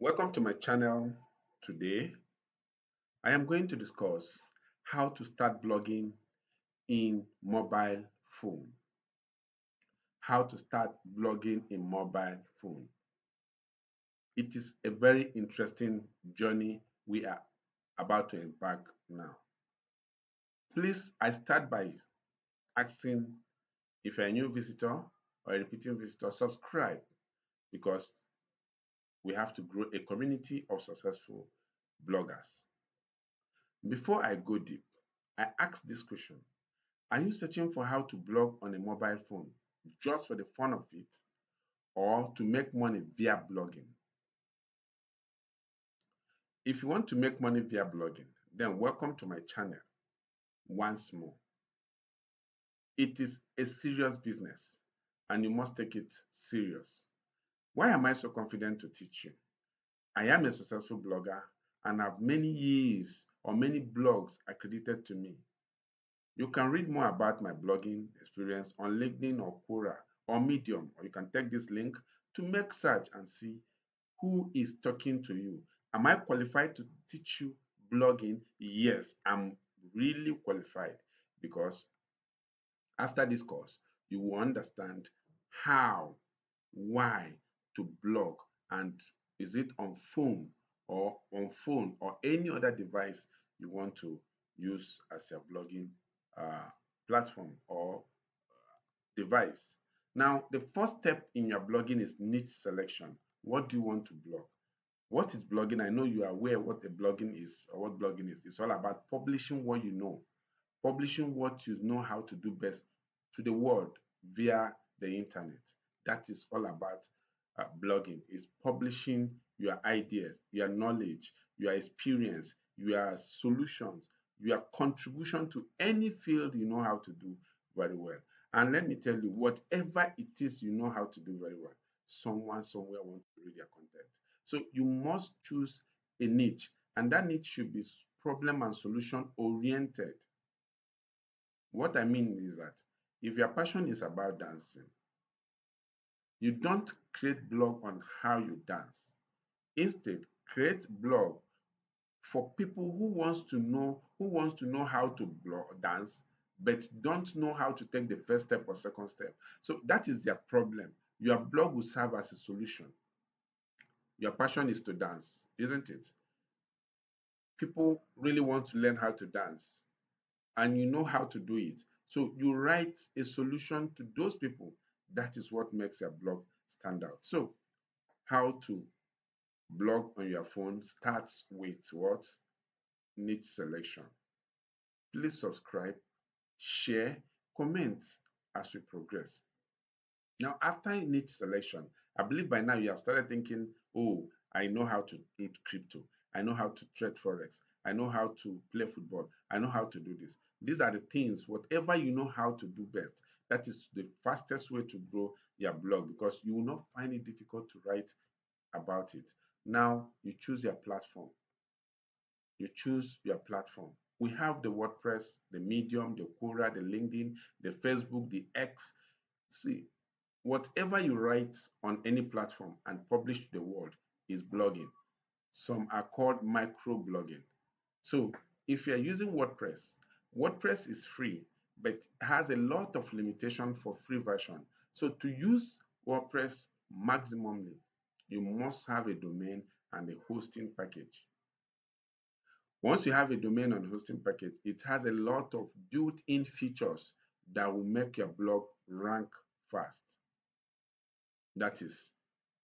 Welcome to my channel. Today, I am going to discuss how to start blogging in mobile phone. How to start blogging in mobile phone. It is a very interesting journey we are about to embark now. Please, I start by asking if you're a new visitor or a repeating visitor, subscribe because we have to grow a community of successful bloggers. Before I go deep, I ask this question. Are you searching for how to blog on a mobile phone just for the fun of it or to make money via blogging? If you want to make money via blogging, then welcome to my channel once more. It is a serious business and you must take it serious. Why am I so confident to teach you? I am a successful blogger and have many years or many blogs accredited to me. You can read more about my blogging experience on LinkedIn or Quora or Medium, or you can take this link to make search and see who is talking to you. Am I qualified to teach you blogging? Yes, I'm really qualified because after this course, you will understand how, why to blog, and is it on phone or any other device you want to use as your blogging uh, platform or device. Now, the first step in your blogging is niche selection. What do you want to blog? What is blogging? I know you are aware what a blogging is or what blogging is. It's all about publishing what you know, publishing what you know how to do best to the world via the internet. That is all about blogging. Is publishing your ideas, your knowledge, your experience, your solutions, your contribution to any field you know how to do very well. And let me tell you, whatever it is you know how to do very well, someone somewhere wants to read your content. So you must choose a niche, and that niche should be problem and solution oriented. What I mean is that if your passion is about dancing, you don't create blog on how you dance. Instead, create blog for people who wants to know how to dance but don't know how to take the first step or second step. So that is their problem. Your blog will serve as a solution. Your passion is to dance, isn't it? People really want to learn how to dance and you know how to do it. So you write a solution to those people. That is what makes your blog stand out. So how to blog on your phone starts with what? Niche selection. Please subscribe, share, comment as we progress. Now, after niche selection, I believe by now you have started thinking, oh, I know how to do crypto. I know how to trade forex. I know how to play football. I know how to do this. These are the things, whatever you know how to do best, that is the fastest way to grow your blog because you will not find it difficult to write about it. Now, you choose your platform. You choose your platform. We have the WordPress, the Medium, the Quora, the LinkedIn, the Facebook, the X. See, whatever you write on any platform and publish to the world is blogging. Some are called microblogging. So if you're using WordPress, WordPress is free, but has a lot of limitation for free version. So to use WordPress maximally, you must have a domain and a hosting package. Once you have a domain and hosting package, it has a lot of built-in features that will make your blog rank fast. That is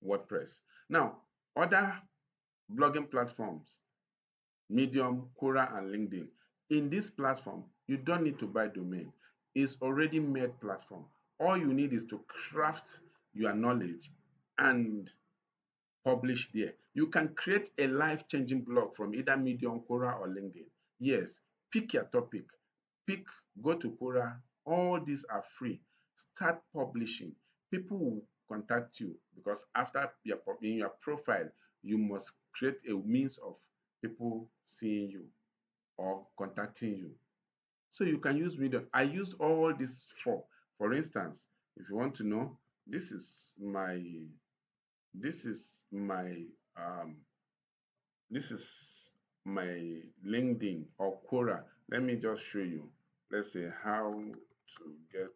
WordPress. Now, other blogging platforms, Medium, Quora, and LinkedIn. In this platform, you don't need to buy domain. It's already made platform. All you need is to craft your knowledge and publish there. You can create a life-changing blog from either Medium, Quora, or LinkedIn. Yes, pick your topic. Go to Quora. All these are free. Start publishing. People will contact you because after in your profile, you must create a means of people seeing you or contacting you. So you can use Medium. I use all these four. For instance, if you want to know, this is my Um, this is my LinkedIn or Quora. Let me just show you. Let's say how to get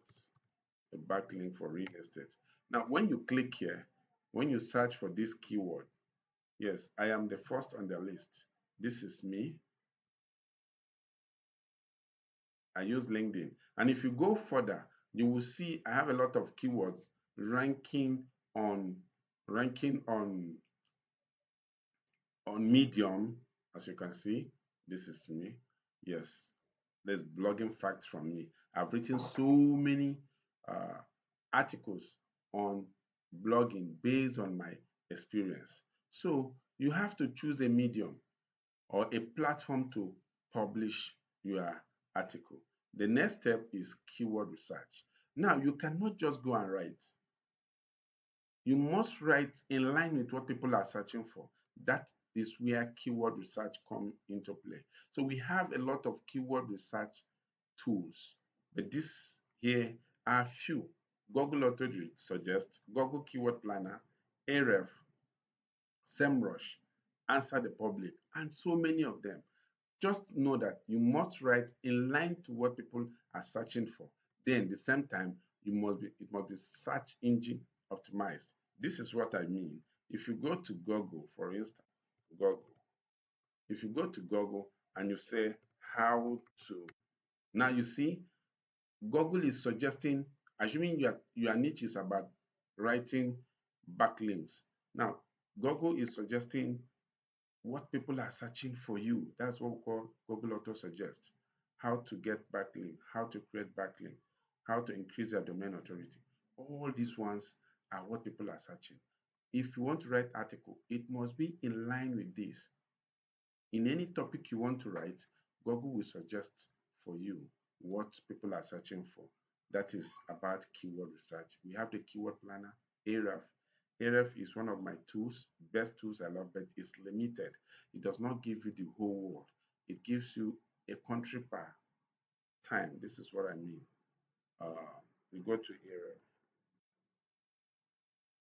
a backlink for real estate. Now, when you click here, when you search for this keyword, yes, I am the first on the list. This is me. I use LinkedIn. And if you go further, you will see I have a lot of keywords ranking on ranking on Medium. As you can see, this is me. Yes, there's blogging facts from me. I've written so many uh, articles on blogging based on my experience. So you have to choose a medium or a platform to publish your article. The next step is keyword research. Now, you cannot just go and write. You must write in line with what people are searching for. That is where keyword research come into play. So we have a lot of keyword research tools, but this here are few. Google Auto Suggest, Google Keyword Planner, Ahrefs, SEMrush, Answer the Public, and so many of them. Just know that you must write in line to what people are searching for. Then, at the same time, it must be search engine optimized. This is what I mean. If you go to Google, for instance, Google, if you go to Google and you say how to, now you see Google is suggesting, assuming your niche is about writing backlinks. Now, Google is suggesting what people are searching for you. That's what we call Google Auto Suggest. How to get backlink, how to create backlink, how to increase your domain authority. All these ones are what people are searching. If you want to write article, it must be in line with this. In any topic you want to write, Google will suggest for you what people are searching for. That is about keyword research. We have the keyword planner, Ahrefs. Ahrefs is one of my tools, best tools I love, but it's limited. It does not give you the whole world. It gives you a country per time. This is what I mean. We go to Ahrefs.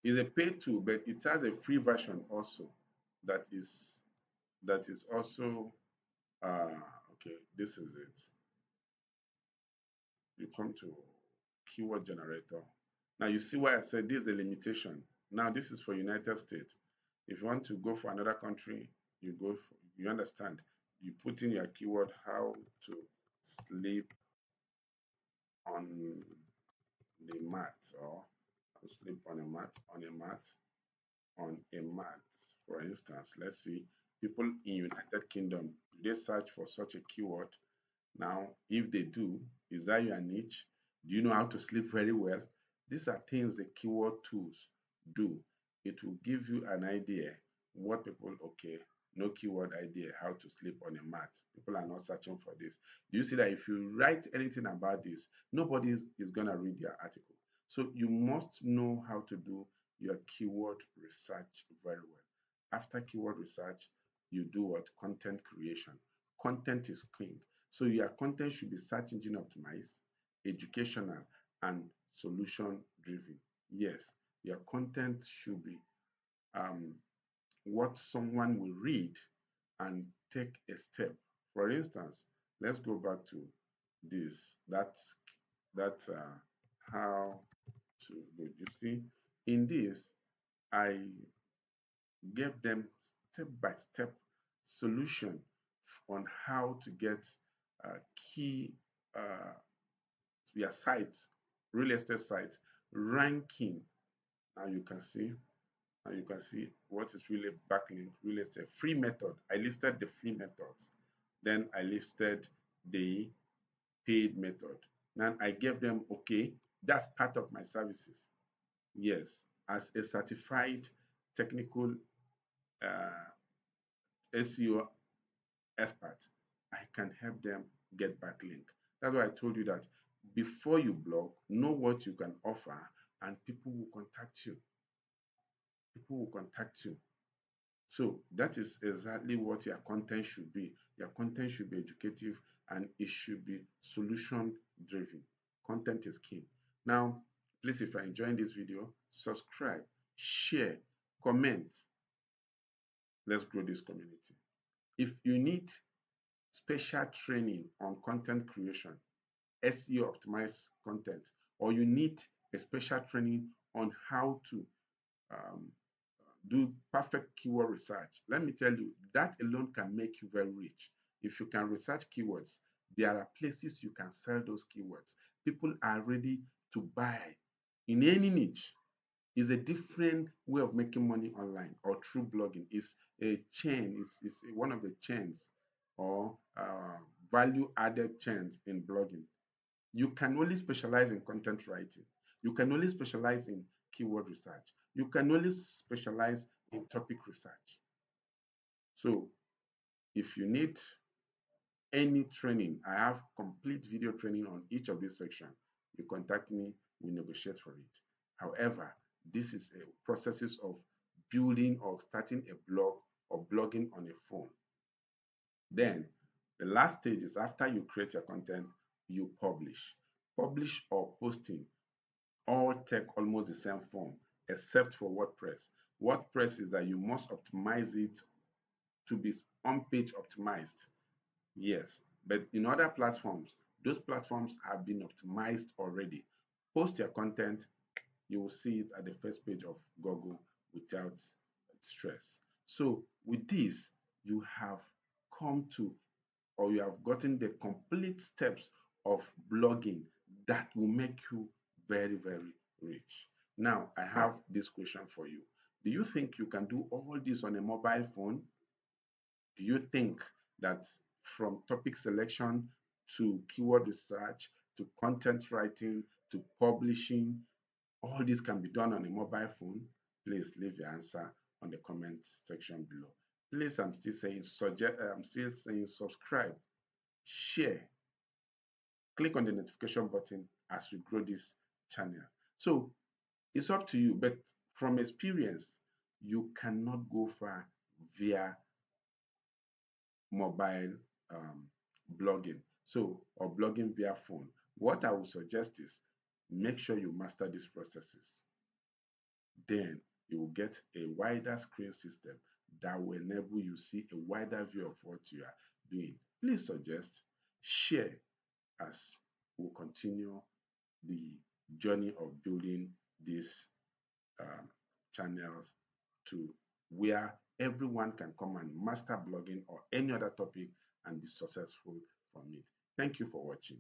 It's a paid tool, but it has a free version also that is also okay. This is it. You come to keyword generator. Now you see why I said this is the limitation. Now this is for United States. If you want to go for another country, you understand. You put in your keyword how to sleep on the mat or sleep on a mat. For instance, let's see people in United Kingdom, do they search for such a keyword? Now, if they do, is that your niche? Do you know how to sleep very well? These are things the keyword tools do. It will give you an idea what people, okay, no keyword idea, how to sleep on a mat. People are not searching for this. Do you see that if you write anything about this, nobody is going to read your article. So you must know how to do your keyword research very well. After keyword research, you do what? Content creation. Content is king. So your content should be search engine optimized, educational, and solution driven. Yes, your content should be um, what someone will read and take a step. For instance, let's go back to this. That's how to do. You see, in this, I gave them step-by-step solution on how to get key your site, real estate site ranking. Now you can see, now you can see what is really backlink real estate free method. I listed the free methods, then I listed the paid method. Now I gave them okay, that's part of my services. Yes, as a certified technical SEO expert, I can help them get backlink. That's why I told you that before you blog, know what you can offer and people will contact you. People will contact you. So that is exactly what your content should be. Your content should be educative and it should be solution driven. Content is king. Now, please, if you're enjoying this video, subscribe, share, comment, Let's grow this community. If you need special training on content creation, SEO optimized content, or you need a special training on how to um, do perfect keyword research, let me tell you, that alone can make you very rich. If you can research keywords, there are places you can sell those keywords. People are ready to buy in any niche. Is a different way of making money online or through blogging. Is a chain, is one of the chains or value added chains in blogging. You can only specialize in content writing. You can only specialize in keyword research. You can only specialize in topic research. So if you need any training, I have complete video training on each of these sections. You contact me, we negotiate for it. However, this is a processes of building or starting a blog or blogging on a phone. Then the last stage is after you create your content, you publish. Publish or posting all take almost the same form except for WordPress. WordPress is that you must optimize it to be on-page optimized. Yes, but in other platforms, those platforms have been optimized already. Post your content, you will see it at the first page of Google without stress. So with this, you have come to, or you have gotten the complete steps of blogging that will make you very, very rich. Now, I have this question for you. Do you think you can do all this on a mobile phone? Do you think that from topic selection to keyword research to content writing to publishing, all this can be done on a mobile phone? Please leave your answer on the comment section below. Please, I'm still saying subscribe, share, click on the notification button as we grow this channel. So it's up to you, but from experience, you cannot go far via mobile um, blogging. So, or blogging via phone. What I would suggest is make sure you master these processes. Then you will get a wider screen system that will enable you see a wider view of what you are doing. Please suggest, share as we continue the journey of building these um, channels to where everyone can come and master blogging or any other topic and be successful from it. Thank you for watching.